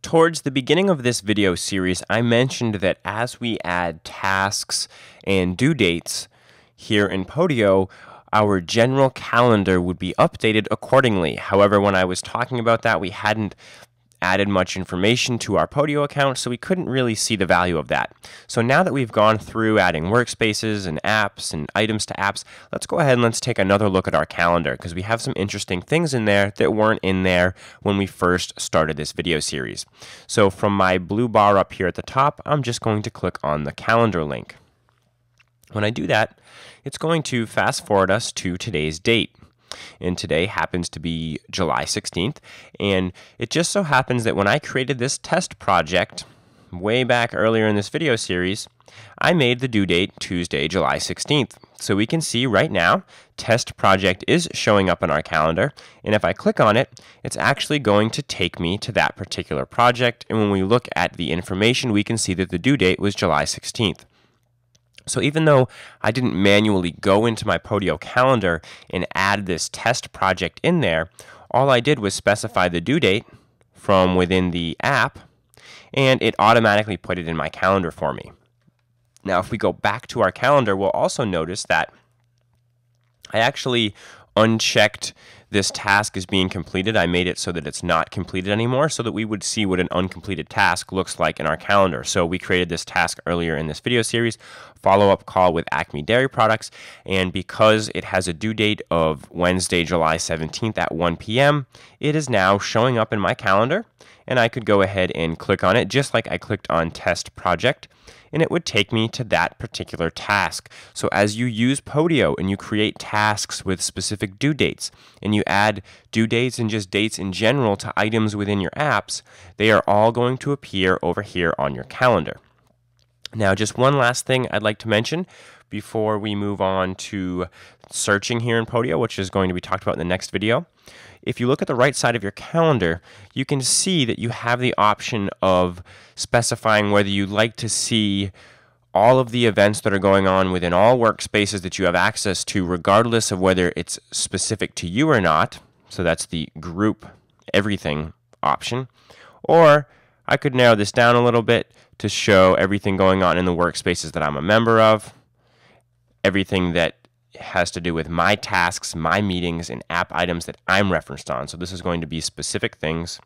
Towards the beginning of this video series, I mentioned that as we add tasks and due dates here in Podio, our general calendar would be updated accordingly. However, when I was talking about that, we hadn't added much information to our Podio account, so we couldn't really see the value of that. So now that we've gone through adding workspaces and apps and items to apps, let's go ahead and let's take another look at our calendar, because we have some interesting things in there that weren't in there when we first started this video series. So from my blue bar up here at the top, I'm just going to click on the calendar link. When I do that, it's going to fast forward us to today's date. And today happens to be July 16th, and it just so happens that when I created this test project way back earlier in this video series, I made the due date Tuesday, July 16th. So we can see right now, test project is showing up in our calendar, and if I click on it, it's actually going to take me to that particular project, and when we look at the information, we can see that the due date was July 16th. So even though I didn't manually go into my Podio calendar and add this test project in there, all I did was specify the due date from within the app, and it automatically put it in my calendar for me. Now, if we go back to our calendar, we'll also notice that I actually unchecked this task is being completed. I made it so that it's not completed anymore, so that we would see what an uncompleted task looks like in our calendar. So we created this task earlier in this video series, follow-up call with Acme Dairy Products, and because it has a due date of Wednesday, July 17th at 1 p.m., it is now showing up in my calendar, and I could go ahead and click on it just like I clicked on Test Project, and it would take me to that particular task. So as you use Podio and you create tasks with specific due dates, and you add due dates and just dates in general to items within your apps, they are all going to appear over here on your calendar. Now, just one last thing I'd like to mention before we move on to searching here in Podio, which is going to be talked about in the next video. If you look at the right side of your calendar, you can see that you have the option of specifying whether you'd like to see all of the events that are going on within all workspaces that you have access to, regardless of whether it's specific to you or not. So that's the group everything option. Or I could narrow this down a little bit to show everything going on in the workspaces that I'm a member of, everything that has to do with my tasks, my meetings, and app items that I'm referenced on. So this is going to be specific things.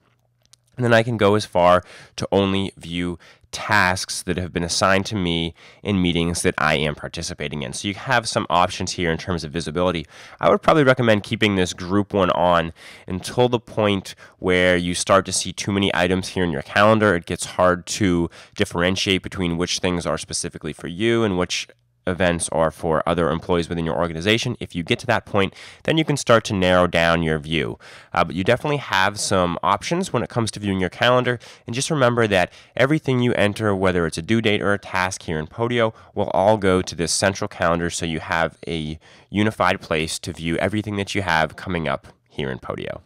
And then I can go as far to only view tasks that have been assigned to me in meetings that I am participating in. So you have some options here in terms of visibility. I would probably recommend keeping this group one on until the point where you start to see too many items here in your calendar. It gets hard to differentiate between which things are specifically for you and which events are for other employees within your organization. If you get to that point, then you can start to narrow down your view. But you definitely have some options when it comes to viewing your calendar. And just remember that everything you enter, whether it's a due date or a task here in Podio, will all go to this central calendar, so you have a unified place to view everything that you have coming up here in Podio.